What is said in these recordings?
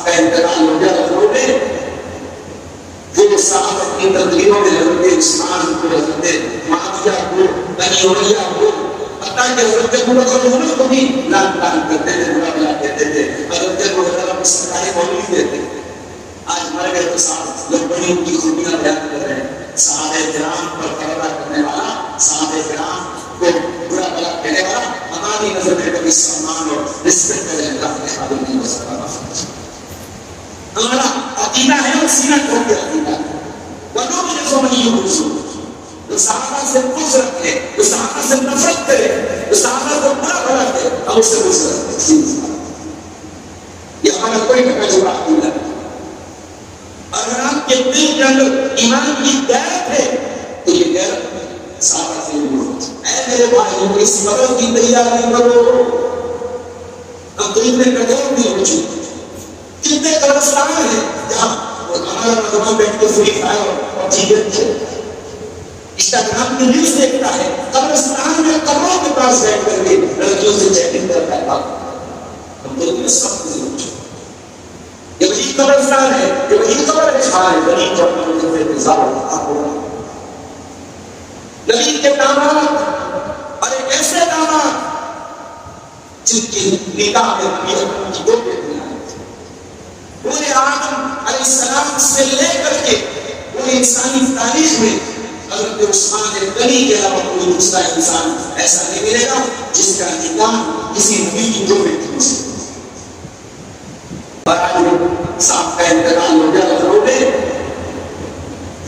صاحب کا انتقال ہو گیا لکھنؤ میں. وہ صاحب اپنی تقریروں میں حضرت عثمان کو، حضرت معاویہ کو، بنی امیہ کو، حتیٰ کہ حضرت ابو بکر عمر کو بھی لعن کرتے تھے، برا بلا کہتے تھے. حضرت ابو ہریرہ کو سرکاری مولوی کہتے تھے. آج مر گئے تو صاحب لوگ بڑی ان کی خوبیاں بیان کر رہے ہیں. صحابہ کرام پر پردہ کرنے والا، صحابہ کرام کو برا بلا کہنے والا ہماری نظر میں کبھی سمان اور رسپیکٹ کرنے کا قابل نہیں ہو سکتا. ہمارا عقیدہ ہے اور سینہ ٹھوک کے عقیدہ ہے. ولو من قوم یوسف، جو صحابہ سے بغض رکھے، جو صحابہ سے نفرت کرے، جو صحابہ کو برا بلا کرے، ہم اس سے بغض رکھتے ہیں. یہ ہمارا کوئی ٹکا جھوڑا عقیدہ ہے. اگر آپ کے دل کے اندر ایمان کی غیرت ہے تو یہ غیرت صحابہ سے نہیں. اے میرے بھائیوں، اس مرض کی تیاری کرو. اب تو اتنے کٹور بھی ہو چکے. کتنے قبرستان ہیں جہاں ہمارا نوجوان بیٹھ کے فری فائر اور چیزیں انسٹاگرام کی نیوز دیکھتا ہے، قبرستان میں قبروں کے پاس بیٹھ کر کے لڑکیوں سے چیٹنگ کرتا ہے. ہم تو اتنے سخت نہیں ہو چکے. یہ وہی قبرستان ہے، یہ وہی قبر ہے، وہی نبی کے داماد اور ایک ایسے داماد جن کی نکاح میں نبی اکرم کی دو بیٹیاں ہیں. پورے آدم علیہ السلام سے لے کر کے پوری انسانی تاریخ میں حضرت عثمان غنی کے علاوہ کوئی دوسرا انسان ایسا نہیں ملے گا جس کا نکاح کسی نبی کی دو بیٹیوں سے. صاحب کا انتقال ہو گیا لکھنؤ میں.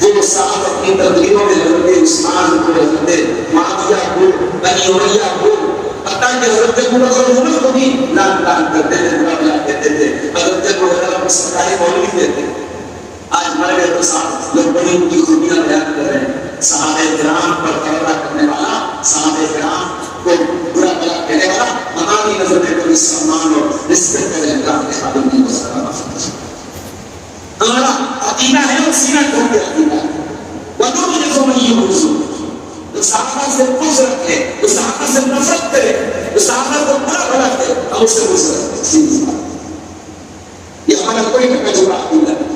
وہ صاحب اپنی تقریروں میں حضرت عثمان کو، حضرت معاویہ کو، بنی امیہ کو، حتیٰ کہ حضرت ابو بکر عمر کو بھی لعن کرتے تھے، برا بلا کہتے تھے. حضرت ابو ہریرہ کو سرکاری مولوی کہتے تھے. آج مر گئے تو صاحب لوگ بڑی ان کی خوبیاں بیان کر رہے ہیں. صحابہ کرام پر پردہ کرنے والا، صحابہ کرام کو برا بلا کہنے والا ہماری نظر میں کبھی سمان اور رسپیکٹ کرنے کا قابل نہیں ہو سکتا. ہمارا عقیدہ ہے اور سینہ ٹھوک کے عقیدہ ہے. ولو من قوم یوسف، جو صحابہ سے بغض رکھے، جو صحابہ سے نفرت کرے، جو صحابہ کو برا بلا کرے، ہم اس سے بغض رکھتے ہیں. یہ ہمارا کوئی ٹکا جھوڑا عقیدہ ہے.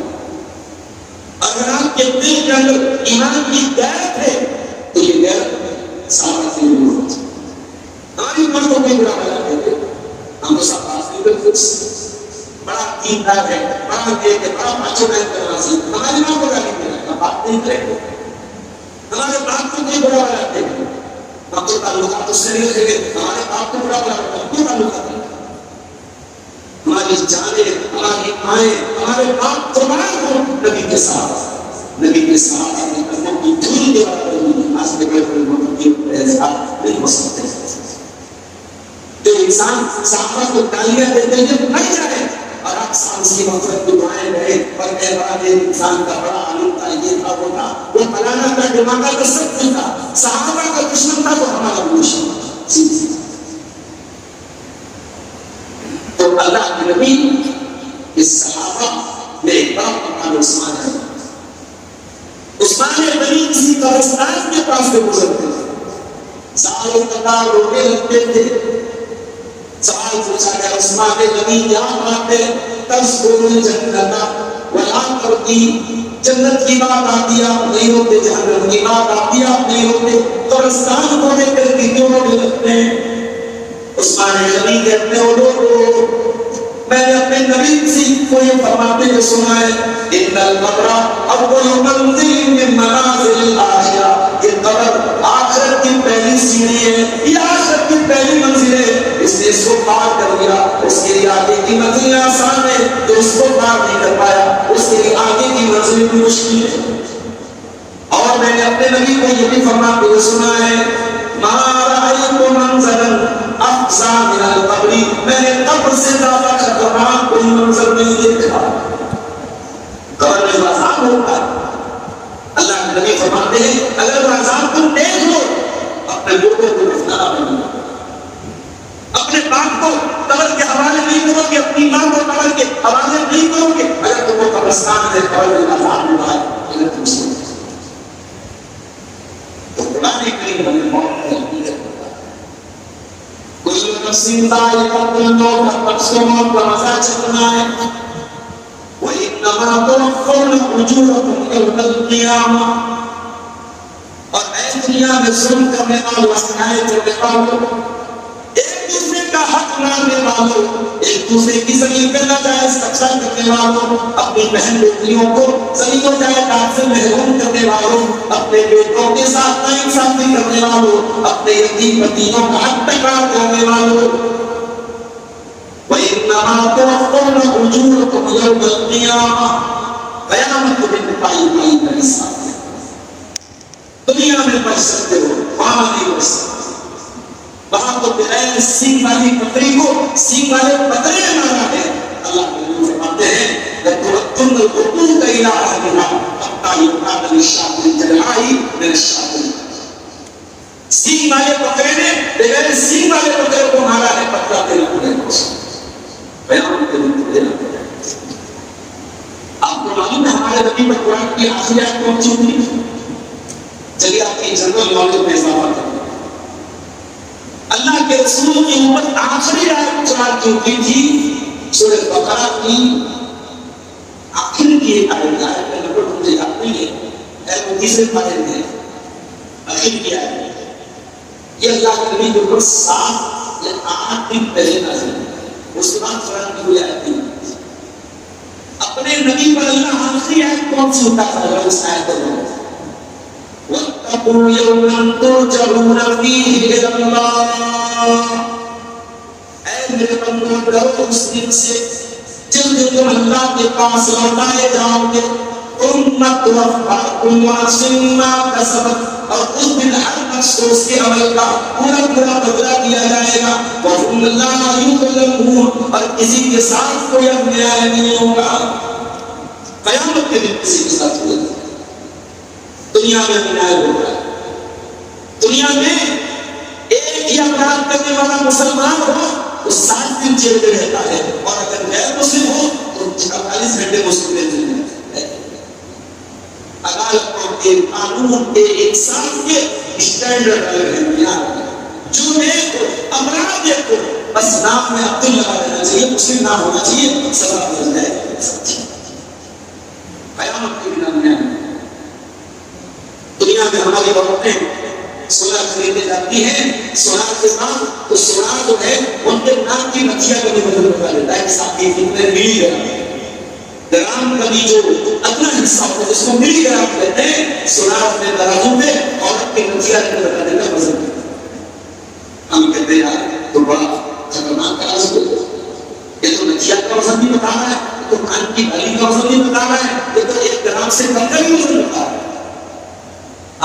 اگر آپ کے دل کے اندر ایمان کی غیرت ہے تو یہ غیرت صحابہ سے نہیں ہوتی. ہماری عمر کو کوئی برا بلا کہتے ہم تو صحابہ سے بالکل بڑا دیندار ہے، بڑا نیک ہے، بڑا ماچو ہے کرواسی. ہماری ماں کو گالی دے رہا ہے، بات نہیں کرے. ہمارے باپ کو کوئی بڑا بناتے ہیں، ہم تو تعلقات اس سے نہیں رکھیں گے. ہمارے باپ کو بڑا بناتے ہیں، کوئی تعلقات نہیں. ہماری جانیں، ہماری مائیں، ہمارے باپ قربان ہو نبی کے ساتھ. نبی کے ساتھ اپنے قدموں کی دھول کے بات کریں. آج کے بڑے بڑے لوگوں کی احساس نہیں ہو سکتے. جو انسان صحابہ کو گالیاں دیتے ہیں نہیں جائے اور آپ اس کی مغفرت کی دعائیں رہے اور اے بات انسان کا بڑا عالم تھا، یہ تھا، وہ تھا، وہ فلانا تھا، دماغہ کا سب تھا، صحابہ کا دشمن تھا تو ہمارا دشمن. تو اللہ کے نبی اس صحابہ میں ایک بڑا مقام عثمان ہے. عثمان غنی کسی قبرستان کے پاس سے گزرتے تھے، سالوں قطار رونے لگتے تھے. سوال پوچھا گیا عثمان غنی یہاں آتے تذکر جنت ولا ترضی، جنت کی بات آتی آپ نہیں ہوتے، جہنم کی بات آتی آپ نہیں ہوتے، قبرستان کو لے کر کے کیوں رونے لگتے ہیں؟ عثمان غنی کہتے ہیں لوگوں میں نے اپنے نبی سے کو یہ فرماتے ہوئے سنا ہے ان القبر اول منزل من منازل الاخرہ، یہ قبر آخرت کی پہلی سیڑھی ہے، یہ آخرت کی پہلی منزل ہے. اس نے اس کو پار کر لیا، اس کے لیے آگے کی منزلیں آسان ہے، تو اس کو پار نہیں کر پایا اس کے لیے آگے کی منزلیں بھی مشکل ہے. اور میں نے اپنے نبی کو یہ بھی فرماتے ہوئے سنا ہے ما رأیت منظرا افزع من القبر، میں نے قبر سے زیادہ خطرناک کوئی منظر نہیں دیکھا. قبر میں عذاب ہوتا ہے. اللہ کے نبی فرماتے ہیں اگر وہ عذاب تم دیکھ لو اپنے لوگوں کو دفنانا بنو، اپنے باپ کو قبر کے حوالے نہیں کرو گے، اپنی ماں کو قبر کے حوالے نہیں کرو گے. اگر تم کو قبرستان میں قبر میں عذاب ہوا ہے اگر تم سے تو قرآن کریم ہمیں موت کی حقیقت بتا ہے. کل نفس ذائقۃ الموت، نفس کو موت کا مزہ چکھنا ہے. وَإِنَّمَا تُوَفَّوْنَ أُجُورَكُمْ يَوْمَ الْقِيَامَةِ اور اے دنیا میں ظلم کرنے والوں اسنائے کرنے والوں ایک دوسرے کا حق ماننے والوں ایک دوسرے کی زمین پہ ناجائز قبضہ کرنے والوں اپنی بہن بیٹیوں کو زمین و جائیداد سے محروم کرنے والوں اپنے بیٹوں کے ساتھ ناانصافی کرنے والوں اپنے یتیم یتیموں کا حق تکرار کرنے والوں وَإِنَّمَا تُوَفَّوْنَ أُجُورَكُمْ يَوْمَ الْقِيَامَةِ قیامت کے دن پائی کا حساب دنیا میں بچ سکتے ہو وہاں نہیں بچ سکتے وہاں تو بغیر سینگ والی بکری کو سینگ والے بکرے مارا ہے اللہ کے نبی فرماتے ہیں لَتُوَدُّنَّ الْحُقُوقَ إِلَىٰ أَهْلِهَا حَتَّىٰ يُقَاتَ لِلشَّاةِ الْجَلْحَاءِ مِنَ الشَّاةِ سینگ والے بکرے نے بغیر سینگ والے بکرے کو مارا ہے پتلا دینا پڑے گا قیامت کے دن دینا پڑے گا آپ کو معلوم ہے ہمارے نبی پر قرآن کی آخری آیت کون سی ہوئی چلیے آپ کی جنرل نالج میں اضافہ کریں اللہ کے رسول کی امت آخری آیت قرآن کی ہوئی تھی سورہ بقرہ کی آخر کی ایک آیت کا نمبر مجھے یاد نہیں ہے وہ تیسرے پارے میں آخر کی آیت یہ اللہ کے نبی کے اوپر 7 یا 8 دن پہلے نازل ہوئی اس کے بعد قرآن کی کوئی آیت نہیں اپنے نبی پر اللہ آخری آیت کون سی ہوتا تھا اس آیت پر وَاتَّقُوا يَوْمًا تُرْجَعُونَ فِيهِ إِلَى اللَّهِ اے میرے بندو ڈرو اس دن سے جب تم اللہ کے پاس لوٹائے جاؤ گے ثُمَّ تُوَفَّىٰ كُلُّ نَفْسٍ مَّا كَسَبَتْ اور اس دن ہر نفس کو اس کے عمل کا پورا بدلہ دیا جائے گا وَهُمْ لَا يُظْلَمُونَ اور کسی کے ساتھ کوئی انیائی نہیں ہوگا قیامت کے دن کسی کے ساتھ ہوگا دنیا میں انیائی ہوگا دنیا میں ایک ہی اپرادھ کرنے والا مسلمان ہو تو 7 دن جیل میں رہتا ہے اور اگر غیر مسلم ہو تو 48 گھنٹے مسلم میں جیل میں عدالت کے قانون کے انصاف کے اسٹینڈرڈ الگ ہیں جرم ایک کو اپرادھ ایک کو بس نام میں عبد لگا دینا چاہیے مسلم نام ہونا چاہیے سزا مل جائے قیامت کے دن میں دنیا میں ہماری عورتیں سونا خریدنے جاتی ہیں سونا کے بعد تو سونا جو ہے ان کے نام کی نقشہ کو بھی بدل بتا دیتا ہے کہ صاحب یہ کتنے ملی گرام کا بھی جو اتنا حصہ ہوتا ہے جس کو ملی گرام کہتے ہیں سونا اپنے ترازو میں عورت کے نقشہ کو بتا دیتا ہے وزن ہم کہتے ہیں یار تو بڑا خطرناک ترازو یہ تو نقشہ کا وزن بھی بتا رہا ہے تو کان کی بھالی کا وزن بھی بتا رہا ہے یہ تو 1 گرام سے کم کا بھی وزن بتا رہا ہے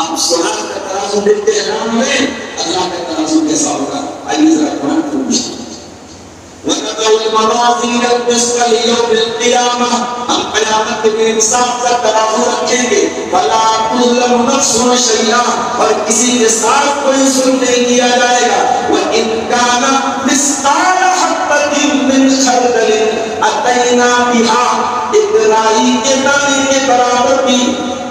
آپ سونا کا ترازو دیکھتے ہیں حرام میں اللہ کا ترازو کیسا ہوگا آئیے ذرا قرآن کو پوچھتے ہیں وَنَضَعُ الْمَوَازِينَ الْقِسْطَ لِيَوْمِ الْقِيَامَةِ ہم قیامت کے دن انصاف کا ترازو رکھیں گے وَلَا تُظْلَمُ نَفْسٌ شَيْئًا اور کسی کے ساتھ کوئی ظلم نہیں کیا جائے گا وَإِنْ كَانَ مِثْقَالَ حَبَّةٍ مِّنْ خَرْدَلٍ أَتَيْنَا بِهَا ایک رائی کے دانے کے برابر بھی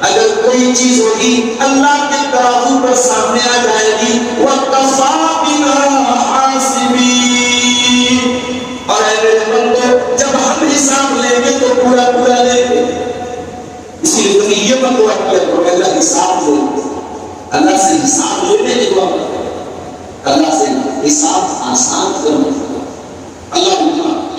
اگر کوئی چیز ہوگی اللہ کے ترازو پر سامنے آ جائے گی وَكَفَىٰ بِنَا حَاسِبِينَ اور اے میرے بندو جب ہم حساب لیں گے تو پورا لیں گے اسی لیے تو یہ مت دعا کیا کرو اللہ حساب لیں گے اللہ سے حساب لینے کی دعا کرو اللہ سے حساب آسان کرو اللہ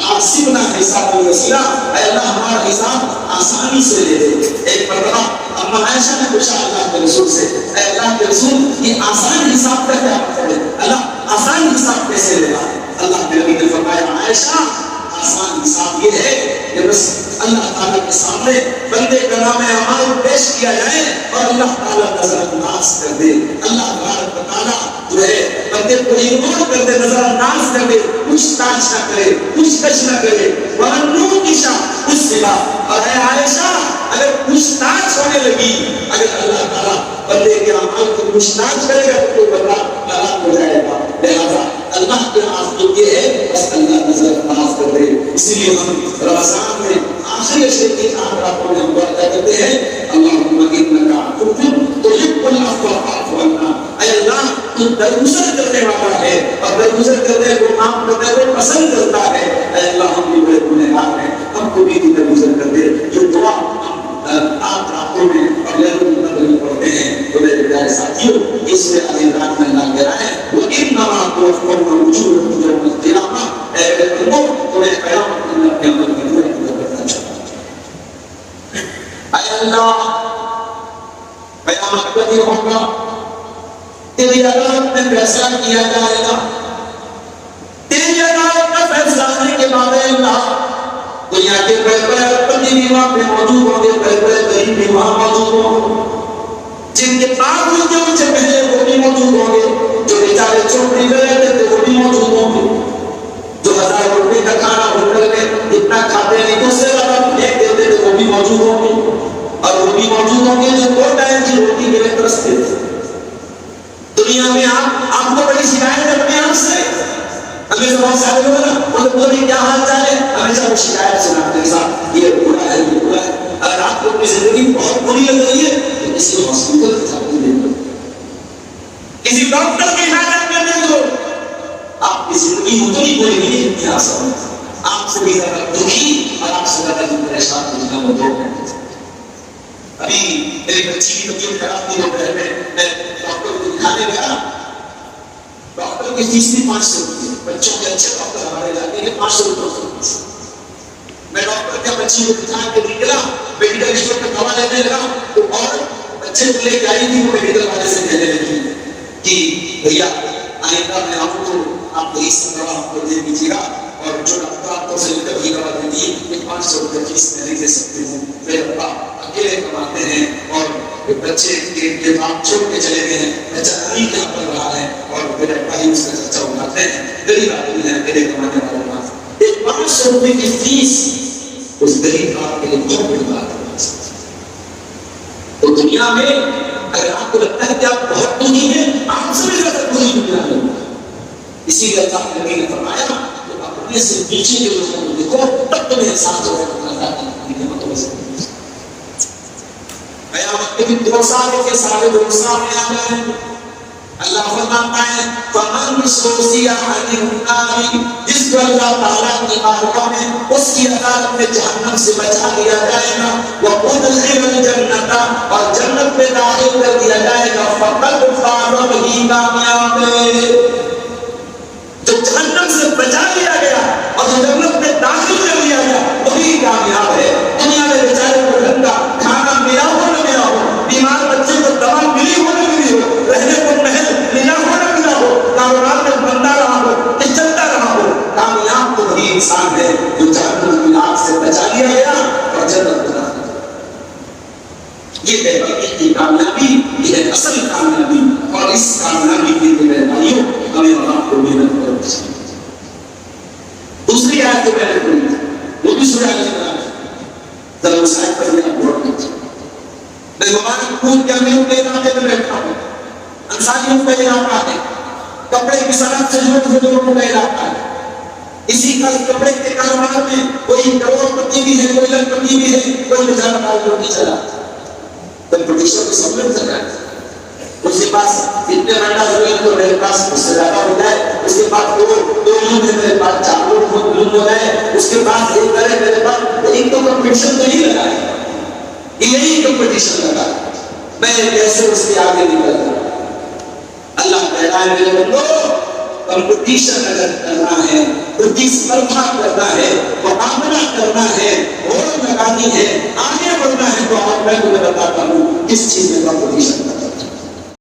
حاسبنا حساب الوسیلہ اے اللہ ہمارا حساب آسانی سے لے دے ایک مرتبہ اما عائشہ نے پوچھا اللہ کے رسول سے اے اللہ کے رسول یہ آسان حساب کا کیا مطلب ہے اللہ آسان حساب کیسے لے گا اللہ کے نبی نے فرمایا عائشہ آسان حساب یہ ہے کہ بس اللہ تعالیٰ کے سامنے بندے کا نام اعمال پیش کیا جائے اور اللہ تعالیٰ نظر انداز کر دے اللہ تعالیٰ جو ہے بندے کو اگنور کر دے نظر انداز کر دے کچھ تاج نہ کرے کچھ کچھ نہ کرے وَأَنُّ کِشَا کچھ سوا اور اے عائشہ اگر کچھ تاج ہونے لگی اگر اللہ تعالیٰ بندے کے اعمال کو کچھ تاج کرے گا تو بندہ ہلاک ہو جائے گا لہذا اللہ کے آخر یہ ہے بس اللہ نظر انداز کر دے اسی لیے ہم رمضان میں آخری عشرے کی راتوں میں ہم دعا کرتے ہیں اللہم انکا عفو تحب العفو فاعف عنا اے اللہ تو درگزر کرنے والا ہے اور درگزر کرنے کو معاف کرنے کو پسند کرتا ہے اے اللہ ہم بھی بڑے گنہگار ہیں ہم کو بھی درگزر کر دے جو یہ ہوگا، تیری عدالت میں فیصلہ کیا جائے گا، تیری عدالت کا فیصلہ کرنے کے بعد اللہ دنیا کے بڑے بڑے اربپتی بھی وہاں پہ موجود ہوں گے، بڑے بڑے غریب بھی وہاں موجود ہوں گے، جن کے پاس جو مجھے پہلے وہ بھی موجود ہوں گے، جو بیچارے چوپڑی میں رہتے تھے وہ بھی موجود ہوں گے، جو 1000 روپے کا کھانا ہوٹل میں اتنا کھاتے نہیں تو اس سے زیادہ پھینک دیتے تھے وہ بھی موجود ہوں گے، اور وہ بھی موجود ہوں گے جو 2 ٹائم کی روٹی کے لیے ترستے تھے۔ دنیا میں آپ کو بڑی شکایت ہے اپنے آپ سے، ہمیں سے بہت سارے لوگ نا وہ بولے کیا حال چال ہے، ہمیشہ وہ شکایت سناتے ہیں صاحب یہ برا ہے یہ برا ہے۔ اگر آپ کو اپنی زندگی بہت بری لگ رہی ہے تو کسی ہاسپٹل دے دو، کسی ڈاکٹر کے علاج کرنے دو، آپ کی زندگی اتنی بری نہیں اتنی آسان ہے۔ آپ سے بھی زیادہ دکھی اور آپ سے زیادہ پریشان ہونا وہ لوگ ہیں۔ ابھی میری بچی کی طبیعت خراب تھی دوپہر میں ڈاکٹر کو دکھانے گیا، ڈاکٹر کی فیس بھی 500 روپئے، بچوں کے اچھے ڈاکٹر ہمارے علاقے کے 500 روپئے فیس۔ میں ڈاکٹر کے بچی کو دکھا کے نکلا، میڈیکل اسٹور پہ دوا لینے لگا تو اور بچے کو لے کے آئی تھی، وہ میڈیکل والے سے کہنے لگی کہ بھیا آئندہ میں آؤں تو آپ یہی سب دوا ہم کو دے دیجیے گا، اور جو ڈاکٹر آپ کو صحیح کر دوا دیتی ہے یہ 500 روپئے فیس میں نہیں دے سکتے ہوں، میرے ابا اکیلے کماتے ہیں اور بچے کے باپ چھوڑ کے چلے گئے ہیں، بچہ غریب یہاں پر رہا ہے اور میرے بھائی اس کا خرچہ اٹھاتے ہیں، غریب آدمی ہے میرے کمانے والے پاس۔ ایک 500 روپئے کی فیس اس غریب باپ کے لیے بہت بڑی بات ہے۔ تو دنیا میں اگر آپ کو لگتا ہے کہ آپ بہت دنیا ہیں، آپ سے بھی زیادہ بری دنیا ہے، اسی لیے اللہ نبی نے فرمایا کہ اپنے سے پیچھے کے لوگوں کو دیکھو تب تمہیں احساس ہوگا کہ اللہ کی نعمتوں سے قیامت کے دن 2 سال کے سارے لوگ سامنے آ جائیں۔ اللہ فرماتا ہے فمن سوسی عن النار، جس کو اللہ تعالیٰ کی بارگاہ میں اس کی عدالت میں جہنم سے بچا لیا جائے گا، وَأُدْخِلَ الْجَنَّةَ، اور جنت میں داخل کر دیا جائے گا، فقد فاز، وہی کامیاب ہے۔ جو جہنم سے بچا لیا گیا اور جو جنت میں داخل کر دیا گیا وہی کامیاب ہے۔ دنیا میں بیچارے کو ڈھنگا کھانا ملا ہو نہ ملا ہو، بیمار بچے کو دوا ملی ہو نہ ملی ہو، رہنے کو محل ملا ہو نہ ملا ہو، کاروبار میں بنتا رہا ہو کہ چلتا رہا ہو، کامیاب تو وہی انسان ہے جو جہنم کی آگ سے بچا لیا گیا اور جنت میں داخل۔ یہ ہے حقیقی کامیابی، یہ ہے اصل کامیابی، اور اس کامیابی کے لیے میرے بھائیوں ہمیں اور آپ کو محنت کرنی چاہیے۔ دوسری آیت جو میں نے پڑھی تھی وہ بھی سورہ ال-عمران ہے، ذرا اس آیت پر بھی آپ غور کیجیے۔ میں مبارک پور کے امیروں کے علاقے میں بیٹھا ہوں، انصاریوں کا علاقہ ہے، کپڑے کی صنعت سے جڑے ہوئے لوگوں کا علاقہ ہے، اسی کا کپڑے کے کاروبار میں کوئی کروڑ پتی بھی ہے، کوئی لکھ پتی بھی ہے، کوئی بیچارہ مال روٹی چلا کمپٹیشن کو سب لوگ چلا ہے۔ اس کے پاس اتنے بڑا ہوئے تو میرے پاس اس سے زیادہ ہو جائے، اس کے بعد دو لوگ ہیں میرے پاس، 4 لوگ ہو جائے، اس کے پاس ایک کرے میرے پاس، ایک تو کمپٹیشن تو ہی لگا ہے، یہی کمپٹیشن لگا ہے، میں کیسے اس کے آگے نکل جاؤں۔ اللہ کہہ رہا ہے میرے بندو کمپٹیشن اگر کرنا ہے، پرتیسپردھا کرنا ہے، مقابلہ کرنا ہے، ہوڑ لگانی ہے، آگے بڑھنا ہے، تو آپ میں تمہیں بتاتا ہوں کس چیز میں کمپٹیشن